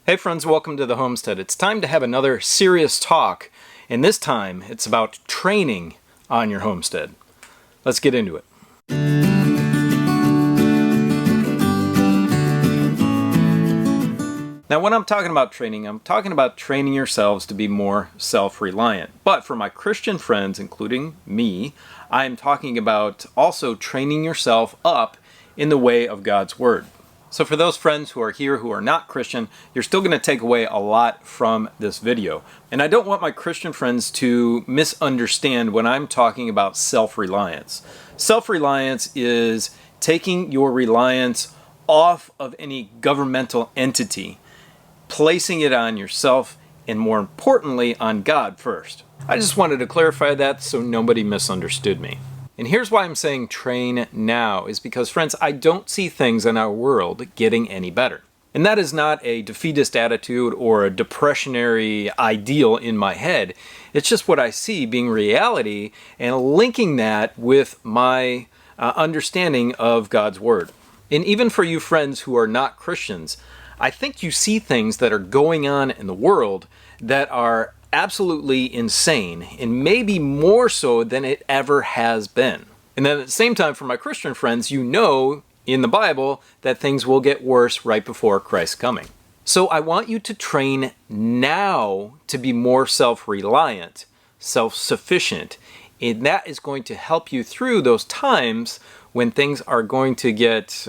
Hey friends, welcome to the Homestead. It's time to have another serious talk, and this time it's about training on your homestead. Let's get into it. Now when I'm talking about training yourselves to be more self-reliant. But for my Christian friends, including me, I'm talking about also training yourself up in the way of God's Word. So for those friends who are here who are not Christian, you're still going to take away a lot from this video. And I don't want my Christian friends to misunderstand when I'm talking about self-reliance. Self-reliance is taking your reliance off of any governmental entity, placing it on yourself, and more importantly, on God first. I just wanted to clarify that so nobody misunderstood me. And here's why I'm saying train now, is because, friends, I don't see things in our world getting any better. And that is not a defeatist attitude or a depressionary ideal in my head. It's just what I see being reality and linking that with my understanding of God's Word. And even for you friends who are not Christians, I think you see things that are going on in the world that are absolutely insane, and maybe more so than it ever has been. And then at the same time, for my Christian friends, you know in the Bible that things will get worse right before Christ's coming. So I want you to train now to be more self-reliant, self-sufficient, and that is going to help you through those times when things are going to get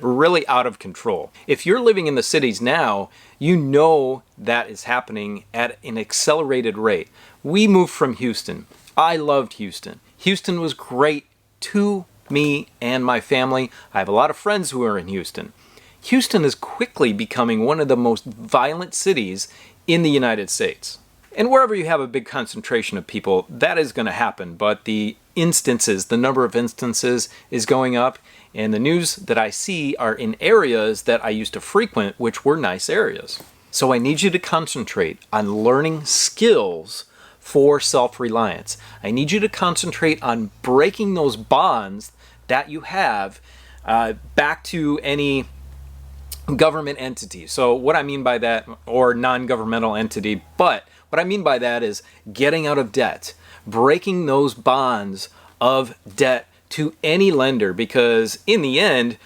really out of control. If you're living in the cities now, you know that is happening at an accelerated rate. We moved from Houston. I loved Houston. Houston was great to me and my family. I have a lot of friends who are in Houston. Houston is quickly becoming one of the most violent cities in the United States. And wherever you have a big concentration of people, that is going to happen. But the number of instances is going up. And the news that I see are in areas that I used to frequent, which were nice areas. So I need you to concentrate on learning skills for self-reliance. I need you to concentrate on breaking those bonds that you have back to any government entity. So what I mean by that, or non-governmental entity, but what I mean by that is getting out of debt, breaking those bonds of debt to any lender, because in the end,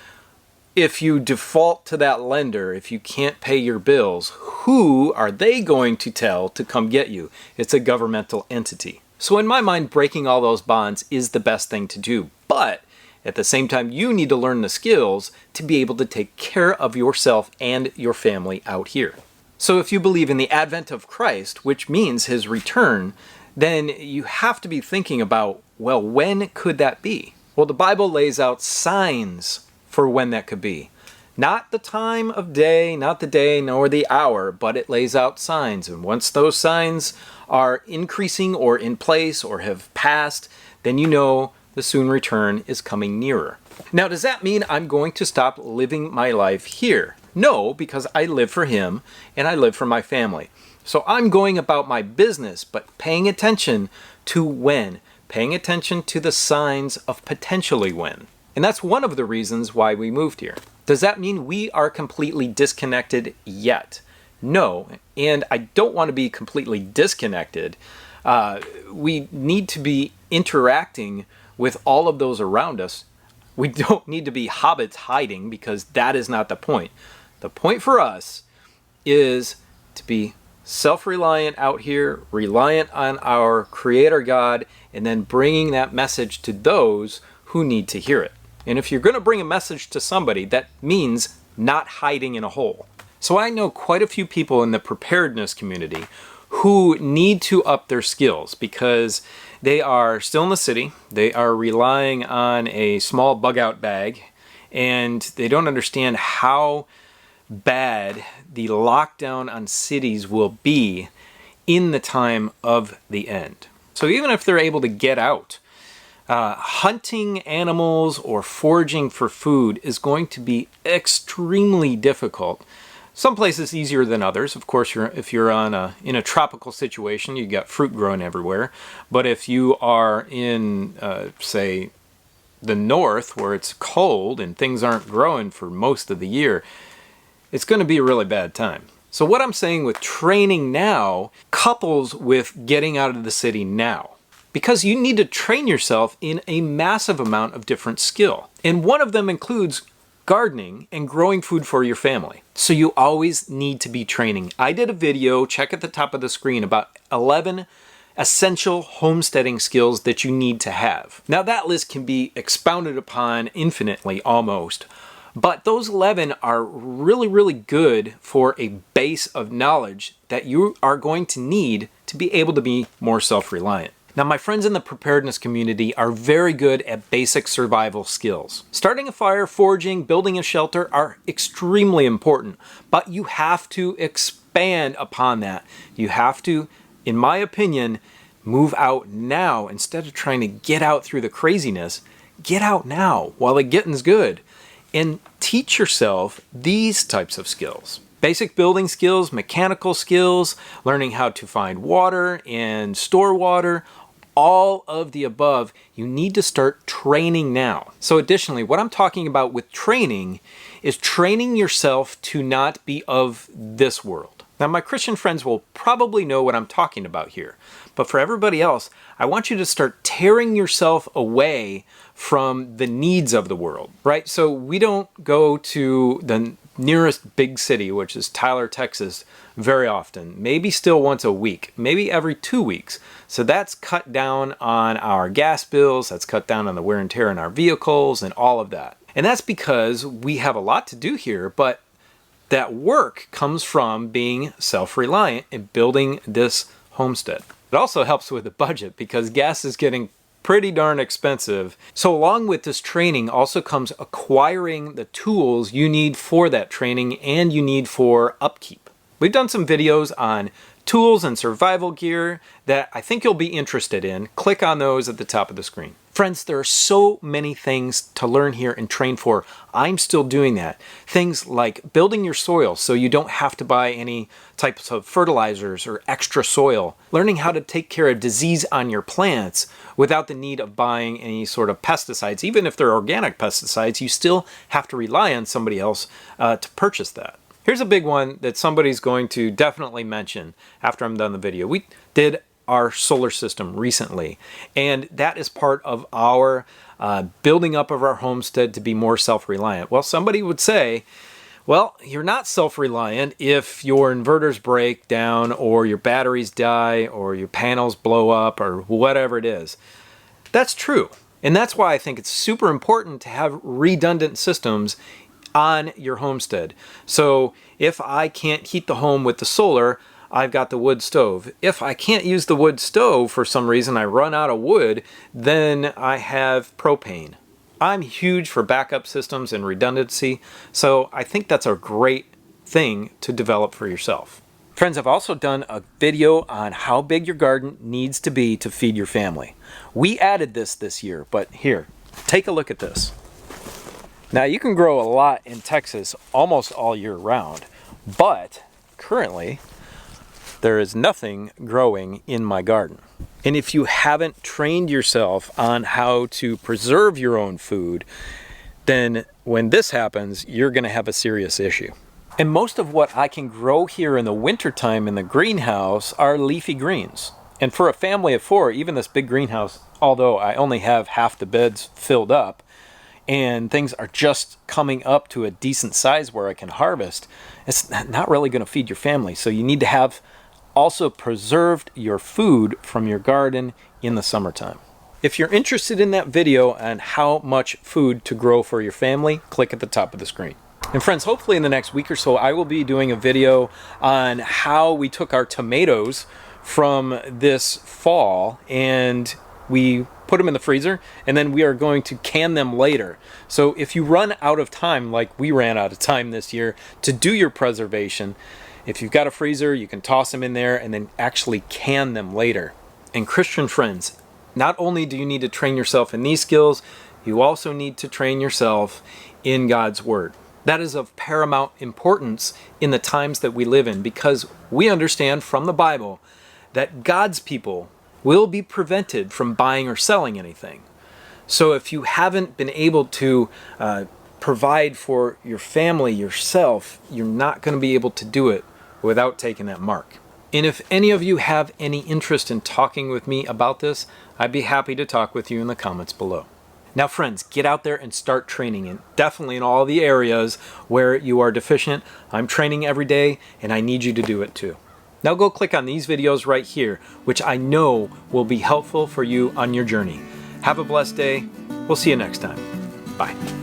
if you default to that lender, if you can't pay your bills, who are they going to tell to come get you? It's a governmental entity. So in my mind, breaking all those bonds is the best thing to do. But at the same time, you need to learn the skills to be able to take care of yourself and your family out here. So if you believe in the advent of Christ, which means his return, then you have to be thinking about, well, when could that be? Well, the Bible lays out signs for when that could be. Not the time of day, not the day, nor the hour, but it lays out signs. And once those signs are increasing or in place or have passed, then you know the soon return is coming nearer. Now, does that mean I'm going to stop living my life here? No, because I live for him and I live for my family. So I'm going about my business, but paying attention to when, paying attention to the signs of potentially when. And that's one of the reasons why we moved here. Does that mean we are completely disconnected yet? No, and I don't want to be completely disconnected. We need to be interacting with all of those around us. We don't need to be hobbits hiding, because that is not the point. The point for us is to be self-reliant out here, reliant on our Creator God, and then bringing that message to those who need to hear it. And if you're going to bring a message to somebody, that means not hiding in a hole. So I know quite a few people in the preparedness community who need to up their skills because they are still in the city, they are relying on a small bug-out bag, and they don't understand how bad the lockdown on cities will be in the time of the end. So even if they're able to get out, hunting animals or foraging for food is going to be extremely difficult. Some places easier than others. Of course, if you're in a tropical situation, you got fruit growing everywhere. But if you are in, say, the north where it's cold and things aren't growing for most of the year, it's going to be a really bad time. So what I'm saying with training now couples with getting out of the city now. Because you need to train yourself in a massive amount of different skill. And one of them includes gardening and growing food for your family. So you always need to be training. I did a video, check at the top of the screen, about 11 essential homesteading skills that you need to have. Now that list can be expounded upon infinitely almost, but those 11 are really, really good for a base of knowledge that you are going to need to be able to be more self-reliant. Now, my friends in the preparedness community are very good at basic survival skills. Starting a fire, foraging, building a shelter are extremely important, but you have to expand upon that. You have to, in my opinion, move out now instead of trying to get out through the craziness. Get out now while the getting's good and teach yourself these types of skills. Basic building skills, mechanical skills, learning how to find water and store water, all of the above, you need to start training now. So additionally, what I'm talking about with training is training yourself to not be of this world. Now, my Christian friends will probably know what I'm talking about here, but for everybody else, I want you to start tearing yourself away from the needs of the world, right? So we don't go to the nearest big city, which is Tyler, Texas, very often, maybe still once a week, maybe every 2 weeks. So that's cut down on our gas bills, that's cut down on the wear and tear in our vehicles and all of that. And that's because we have a lot to do here, but that work comes from being self-reliant and building this homestead. It also helps with the budget because gas is getting pretty darn expensive. So along with this training also comes acquiring the tools you need for that training and you need for upkeep. We've done some videos on tools and survival gear that I think you'll be interested in. Click on those at the top of the screen. Friends, there are so many things to learn here and train for. I'm still doing that. Things like building your soil so you don't have to buy any types of fertilizers or extra soil. Learning how to take care of disease on your plants without the need of buying any sort of pesticides. Even if they're organic pesticides, you still have to rely on somebody else to purchase that. Here's a big one that somebody's going to definitely mention after I'm done the video. We did our solar system recently, and that is part of our building up of our homestead to be more self-reliant. Well, somebody would say, well, you're not self-reliant if your inverters break down or your batteries die or your panels blow up or whatever it is. That's true. And that's why I think it's super important to have redundant systems on your homestead. So if I can't heat the home with the solar, I've got the wood stove. If I can't use the wood stove for some reason, I run out of wood, then I have propane. I'm huge for backup systems and redundancy, so I think that's a great thing to develop for yourself. Friends, I've also done a video on how big your garden needs to be to feed your family. We added this year, but here, take a look at this. Now, you can grow a lot in Texas almost all year round, but currently there is nothing growing in my garden. And if you haven't trained yourself on how to preserve your own food, then when this happens, you're going to have a serious issue. And most of what I can grow here in the wintertime in the greenhouse are leafy greens. And for a family of 4, even this big greenhouse, although I only have half the beds filled up, and things are just coming up to a decent size where I can harvest, it's not really going to feed your family. So you need to have also preserved your food from your garden in the summertime. If you're interested in that video on how much food to grow for your family, click at the top of the screen. And friends, hopefully in the next week or so, I will be doing a video on how we took our tomatoes from this fall and we put them in the freezer, and then we are going to can them later. So if you run out of time, like we ran out of time this year, to do your preservation, if you've got a freezer, you can toss them in there and then actually can them later. And Christian friends, not only do you need to train yourself in these skills, you also need to train yourself in God's Word. That is of paramount importance in the times that we live in, because we understand from the Bible that God's people will be prevented from buying or selling anything. So if you haven't been able to provide for your family yourself, you're not going to be able to do it without taking that mark. And if any of you have any interest in talking with me about this, I'd be happy to talk with you in the comments below. Now friends, get out there and start training, and definitely in all the areas where you are deficient. I'm training every day and I need you to do it too. Now go click on these videos right here, which I know will be helpful for you on your journey. Have a blessed day. We'll see you next time. Bye.